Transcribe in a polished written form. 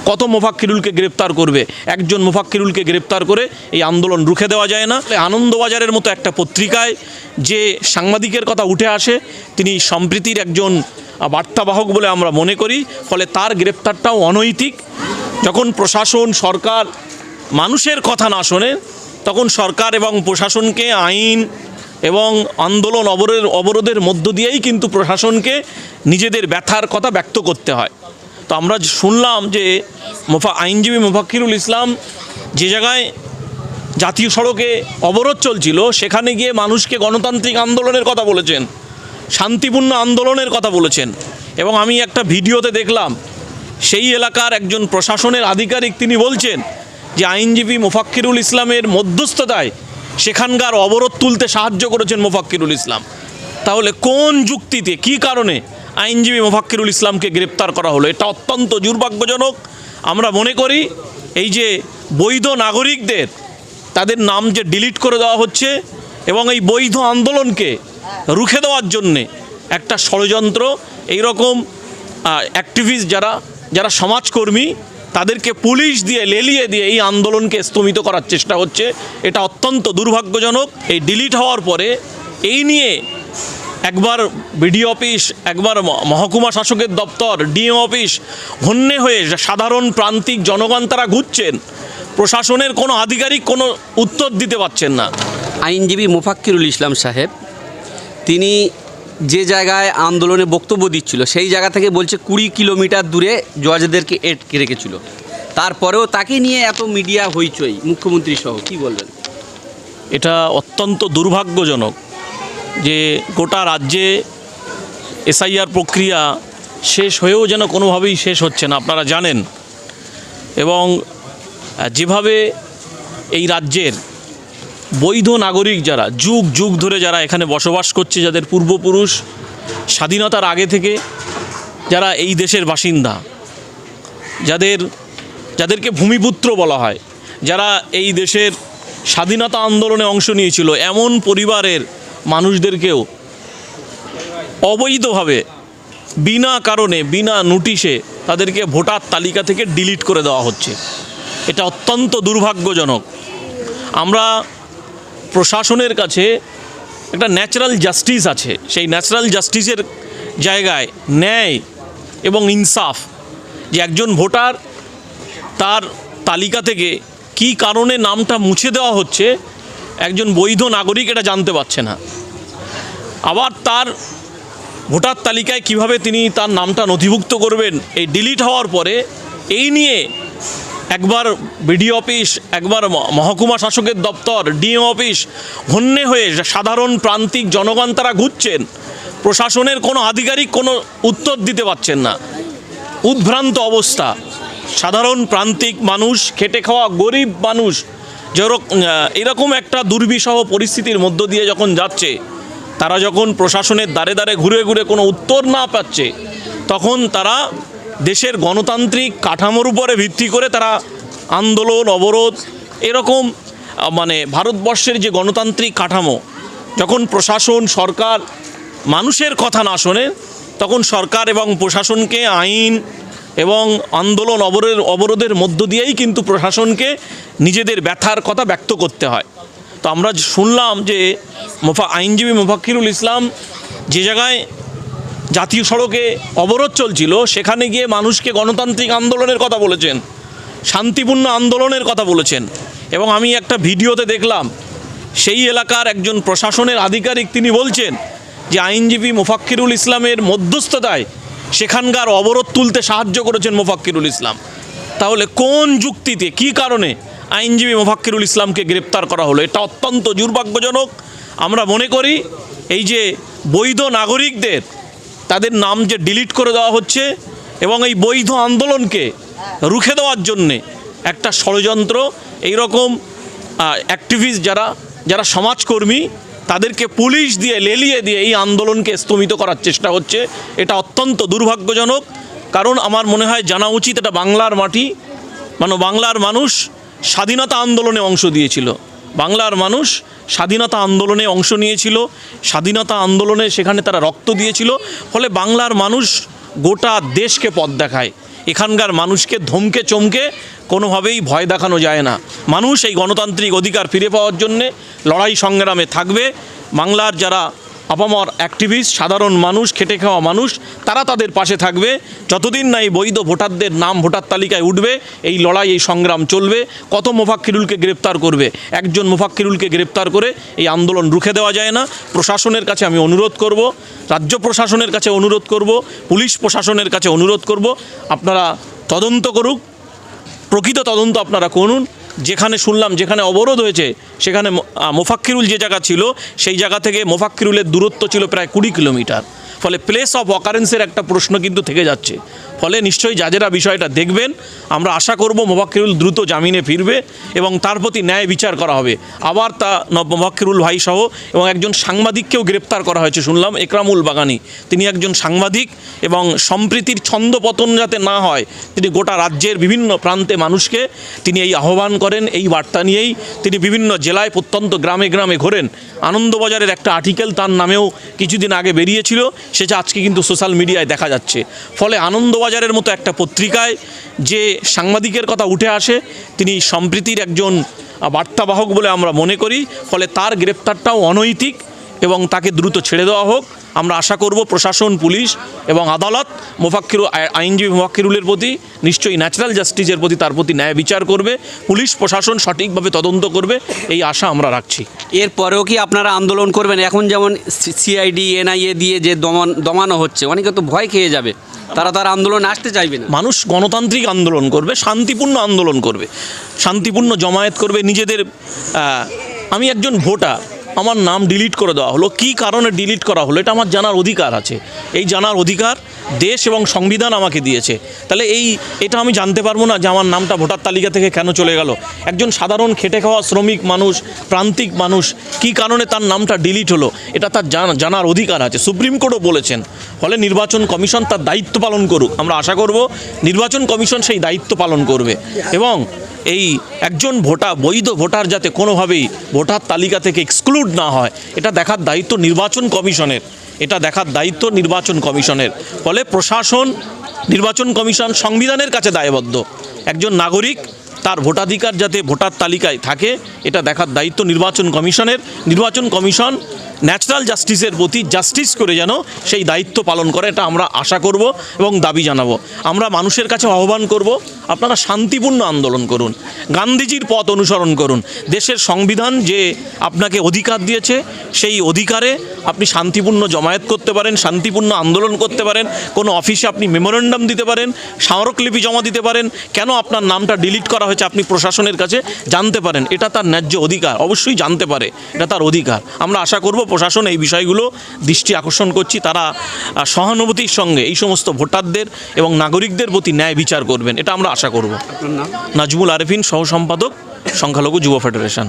কত মোফাক্কিরুলকে গ্রেপ্তার করবে? একজন মোফাক্কিরুলকে গ্রেপ্তার করে এই আন্দোলন রুখে দেওয়া যায় না। আনন্দবাজারের মতো একটা পত্রিকায় যে সাংবাদিকের কথা উঠে আসে, তিনি সম্প্রীতির একজন বার্তাবাহক বলে আমরা মনে করি, ফলে তার গ্রেপ্তারটাও অনৈতিক। যখন প্রশাসন সরকার মানুষের কথা না শোনে, তখন সরকার এবং প্রশাসনকে আইন এবং আন্দোলন অবরোধের মধ্য দিয়েই কিন্তু প্রশাসনকে নিজেদের ব্যথার কথা ব্যক্ত করতে হয়। তো আমরা শুনলাম যে আইনজীবী মোফাক্কিরুল ইসলাম যে জায়গায় জাতীয় সড়কে অবরোধ চলছিল, সেখানে গিয়ে মানুষকে গণতান্ত্রিক আন্দোলনের কথা বলেছেন, শান্তিপূর্ণ আন্দোলনের কথা বলেছেন। এবং আমি একটা ভিডিওতে দেখলাম, সেই এলাকার একজন প্রশাসনের আধিকারিক তিনি বলছেন যে আইনজীবী মোফাক্কিরুল ইসলামের মধ্যস্থতায় সেখানকার অবরোধ তুলতে সাহায্য করেছেন মোফাক্কিরুল ইসলাম। তাহলে কোন যুক্তিতে, কী কারণে আইনজীবী মোফাক্কিরুল ইসলামকে গ্রেপ্তার করা হলো? এটা অত্যন্ত দুর্ভাগ্যজনক। আমরা মনে করি এই যে বৈধ নাগরিকদের তাদের নাম যে ডিলিট করে দেওয়া হচ্ছে এবং এই বৈধ আন্দোলনকে রুখে দেওয়ার জন্যে একটা ষড়যন্ত্র, এইরকম অ্যাক্টিভিস্ট যারা সমাজকর্মী, তাদেরকে পুলিশ দিয়ে লেলিয়ে দিয়ে এই আন্দোলনকে স্থগিত করার চেষ্টা হচ্ছে। এটা অত্যন্ত দুর্ভাগ্যজনক। এই ডিলিট হওয়ার পরে এই নিয়ে একবার বিডিও অফিস, একবার মহকুমা শাসকের দপ্তর, ডিএম অফিস হন্যে হয়ে সাধারণ প্রান্তিক জনগণ তারা ঘুরছেন, প্রশাসনের কোনো আধিকারিক কোনো উত্তর দিতে পারছেন না। আইনজীবী মোফাক্কিরুল ইসলাম সাহেব তিনি যে জায়গায় আন্দোলনে বক্তব্য দিচ্ছিল, সেই জায়গা থেকে বলছে 20 কিলোমিটার দূরে জজদেরকে আটকে রেখেছিল। তারপরেও তাকে নিয়ে এত মিডিয়া হইচই, মুখ্যমন্ত্রী সহ, কি বলবেন? এটা অত্যন্ত দুর্ভাগ্যজনক যে গোটা রাজ্যে এসআইআর প্রক্রিয়া শেষ হয়েও যেন কোনোভাবেই শেষ হচ্ছে না, আপনারা জানেন। এবং যেভাবে এই রাজ্যের বৈধ নাগরিক যারা যুগ যুগ ধরে যারা এখানে বসবাস করছে, যাদের পূর্বপুরুষ স্বাধীনতার আগে থেকে যারা এই দেশের বাসিন্দা, যাদেরকে ভূমিপুত্র বলা হয়, যারা এই দেশের স্বাধীনতা আন্দোলনে অংশ নিয়েছিল, এমন পরিবারের মানুষদেরকেও অবৈধভাবে বিনা কারণে, বিনা নোটিশে তাদেরকে ভোটার তালিকা থেকে ডিলিট করে দেওয়া হচ্ছে। এটা অত্যন্ত দুর্ভাগ্যজনক। আমরা প্রশাসনের কাছে একটা ন্যাচারাল জাস্টিস আছে, সেই ন্যাচারাল জাস্টিসের জায়গায় ন্যায় এবং ইনসাফ, যে একজন ভোটার তার তালিকা থেকে কী কারণে নামটা মুছে দেওয়া হচ্ছে, একজন বৈধ নাগরিক এটা জানতে পারছে না। আবার তার ভোটার তালিকায় কিভাবে তিনি তার নামটা নথিভুক্ত করবেন, এই ডিলিট হওয়ার পরে এই নিয়ে একবার বিডিও অফিস, একবার মহকুমা শাসকের দপ্তর, ডিএম অফিস হন্যে হয়ে সাধারণ প্রান্তিক জনগণ তারা ঘুরছেন, প্রশাসনের কোনো আধিকারিক কোনো উত্তর দিতে পারছেন না। উদ্ভ্রান্ত অবস্থা। সাধারণ প্রান্তিক মানুষ, খেটে খাওয়া গরিব মানুষ এরকম একটা দুর্বিষহ পরিস্থিতির মধ্য দিয়ে যখন যাচ্ছে, তারা যখন প্রশাসনের দ্বারে দ্বারে ঘুরে ঘুরে কোনো উত্তর না পাচ্ছে, তখন তারা দেশের গণতান্ত্রিক কাঠামোর উপরে ভিত্তি করে তারা আন্দোলন, অবরোধ, এরকম ভারতবর্ষের যে গণতান্ত্রিক কাঠামো, যখন প্রশাসন সরকার মানুষের কথা না শোনে, তখন সরকার এবং প্রশাসনকে আইন এবং আন্দোলন অবরোধের মধ্য দিয়েই কিন্তু প্রশাসনকে নিজেদের ব্যথার কথা ব্যক্ত করতে হয়। তো আমরা শুনলাম যে আইনজীবী মোফাক্কিরুল ইসলাম যে জায়গায় জাতীয় সড়কে অবরোধ চলছিল, সেখানে গিয়ে মানুষকে গণতান্ত্রিক আন্দোলনের কথা বলেছেন, শান্তিপূর্ণ আন্দোলনের কথা বলেছেন। এবং আমি একটা ভিডিওতে দেখলাম, সেই এলাকার একজন প্রশাসনের আধিকারিক তিনি বলছেন যে আইনজীবী মোফাক্কিরুল ইসলামের মধ্যস্থতায় সেখানকার অবরোধ তুলতে সাহায্য করেছেন মোফাক্কিরুল ইসলাম। তাহলে কোন যুক্তিতে, কী কারণে আইনজীবী মোফাক্কিরুল ইসলামকে গ্রেপ্তার করা হলো? এটা অত্যন্ত দুর্ভাগ্যজনক। আমরা মনে করি এই যে বৈধ নাগরিকদের তাদের নাম যে ডিলিট করে দেওয়া হচ্ছে এবং এই বৈধ আন্দোলনকে রুখে দেওয়ার জন্যে একটা ষড়যন্ত্র, এইরকম অ্যাক্টিভিস্ট যারা সমাজকর্মী, তাদেরকে পুলিশ দিয়ে লেলিয়ে দিয়ে এই আন্দোলনকে স্থগিত করার চেষ্টা হচ্ছে। এটা অত্যন্ত দুর্ভাগ্যজনক। কারণ আমার মনে হয় জানা উচিত, এটা বাংলার মাটি, বাংলার মানুষ স্বাধীনতা আন্দোলনে অংশ দিয়েছিল, বাংলার মানুষ স্বাধীনতা আন্দোলনে অংশ নিয়েছিল, স্বাধীনতা আন্দোলনে সেখানে তারা রক্ত দিয়েছিল। ফলে বাংলার মানুষ গোটা দেশকে পথ দেখায়। এখানকার মানুষকে ধমকে চমকে কোনোভাবেই ভয় দেখানো যায় না। মানুষ এই গণতান্ত্রিক অধিকার ফিরে পাওয়ার জন্যে লড়াই সংগ্রামে থাকবে। বাংলার যারা আপামর অ্যাক্টিভিস্ট, সাধারণ মানুষ, খেটে খাওয়া মানুষ, তারা তাদের পাশে থাকবে। যতদিন না এই বৈধ ভোটারদের নাম ভোটার তালিকায় উঠবে, এই লড়াই, এই সংগ্রাম চলবে। কত মোফাক্কিরুলকে গ্রেপ্তার করবে? একজন মোফাক্কিরুলকে গ্রেপ্তার করে এই আন্দোলন রুখে দেওয়া যায় না। প্রশাসনের কাছে আমি অনুরোধ করব, রাজ্য প্রশাসনের কাছে অনুরোধ করব, পুলিশ প্রশাসনের কাছে অনুরোধ করব, আপনারা তদন্ত করুক, প্রকৃত তদন্ত আপনারা করুন। যেখানে শুনলাম যেখানে অবরোধ হয়েছে সেখানে মোফাক্কিরুল যে জায়গা ছিল সেই জায়গা থেকে মোফাক্কিরুলের দূরত্ব ছিল প্রায় 20 কিলোমিটার। ফলে প্লেস অফ অকারেন্সের একটা প্রশ্ন কিন্তু থেকে যাচ্ছে। ফলে নিশ্চয়ই জাজেরা বিষয়টা দেখবেন। আমরা আশা করব মোফাক্কিরুল দ্রুত জামিনে ফিরবে এবং তার প্রতি ন্যায় বিচার করা হবে। আবার তা মোফাক্কিরুল ভাই সহ এবং একজন সাংবাদিককেও গ্রেপ্তার করা হয়েছে শুনলাম, একরামুল বাগানি। তিনি একজন সাংবাদিক এবং সম্প্রীতির ছন্দপতন যাতে না হয় তিনি গোটা রাজ্যের বিভিন্ন প্রান্তে মানুষকে তিনি এই আহ্বান করেন। এই বার্তা নিয়েই তিনি বিভিন্ন জেলায় প্রত্যন্ত গ্রামে গ্রামে ঘোরেন। আনন্দবাজারের একটা আর্টিকেল তার নামেও কিছুদিন আগে বেরিয়েছিল, সেটা আজকে কিন্তু সোশ্যাল মিডিয়ায় দেখা যাচ্ছে। ফলে আনন্দবাজারের মতো একটা পত্রিকায় যে সাংবাদিকের কথা উঠে আসে তিনি সম্প্রীতির একজন বার্তাবাহক বলে আমরা মনে করি। ফলে তার গ্রেপ্তারটাও অনৈতিক এবং তাকে দ্রুত ছেড়ে দেওয়া হোক। আমরা আশা করব প্রশাসন, পুলিশ এবং আদালত আইনজীবী মোফাক্কিরুলের প্রতি নিশ্চয়ই ন্যাচারাল জাস্টিসের প্রতি তার প্রতি ন্যায় বিচার করবে। পুলিশ প্রশাসন সঠিকভাবে তদন্ত করবে, এই আশা আমরা রাখছি। এরপরেও কি আপনারা আন্দোলন করবেন? এখন যেমন সিআইডি, এনআইএ দিয়ে যে দমানো হচ্ছে, অনেকে তো ভয় খেয়ে যাবে, তারা তার আন্দোলনে আসতে চাইবে না। মানুষ গণতান্ত্রিক আন্দোলন করবে, শান্তিপূর্ণ আন্দোলন করবে, শান্তিপূর্ণ জমায়েত করবে নিজেদের। আমি একজন ভোটার, আমার নাম ডিলিট করে দেওয়া হলো, কী কারণে ডিলিট করা হলো এটা আমার জানার অধিকার আছে। এই জানার অধিকার দেশ এবং সংবিধান আমাকে দিয়েছে। তাহলে এটা আমি জানতে পারবো না যে আমার নামটা ভোটার তালিকা থেকে কেন চলে গেল? একজন সাধারণ খেটে খাওয়া শ্রমিক মানুষ, প্রান্তিক মানুষ, কী কারণে তার নামটা ডিলিট হলো এটা তার জানার অধিকার আছে। সুপ্রিম কোর্টও বলেছেন। ফলে নির্বাচন কমিশন তার দায়িত্ব পালন করুক। আমরা আশা করব নির্বাচন কমিশন সেই দায়িত্ব পালন করবে এবং এই একজন বৈধ ভোটার যাতে কোনোভাবেই ভোটার তালিকা থেকে এক্সক্লুড না হয় এটা দেখার দায়িত্ব নির্বাচন কমিশনের। ফলে প্রশাসন, নির্বাচন কমিশন সংবিধানের কাছে দায়বদ্ধ। একজন নাগরিক তার ভোটাধিকার যাতে ভোটার তালিকায় থাকে এটা দেখার দায়িত্ব নির্বাচন কমিশনের। নির্বাচন কমিশন ন্যাচারাল জাস্টিসের প্রতি জাস্টিস করে যেন সেই দায়িত্ব পালন করে এটা আমরা আশা করব এবং দাবি জানাবো। আমরা মানুষের কাছে আহ্বান করব, আপনারা শান্তিপূর্ণ আন্দোলন করুন, গান্ধীজির পথ অনুসরণ করুন। দেশের সংবিধান যে আপনাকে অধিকার দিয়েছে সেই অধিকারে আপনি শান্তিপূর্ণ জমায়েত করতে পারেন, শান্তিপূর্ণ আন্দোলন করতে পারেন, কোনো অফিসে আপনি মেমোরেন্ডাম দিতে পারেন, স্মারকলিপি জমা দিতে পারেন। কেন আপনার নামটা ডিলিট করা হয়েছে আপনি প্রশাসনের কাছে জানতে পারেন, এটা তার ন্যায্য অধিকার, অবশ্যই জানতে পারে, এটা তার অধিকার। আমরা আশা করব প্রশাসন এই বিষয়গুলো দৃষ্টি আকর্ষণ করছি, তারা সহানুভূতির সঙ্গে এই সমস্ত ভোটারদের এবং নাগরিকদের প্রতি ন্যায় বিচার করবেন, এটা আমরা আশা করব। নাজমুল আরেফিন, সহ সম্পাদক, সংখ্যালঘু যুব ফেডারেশন।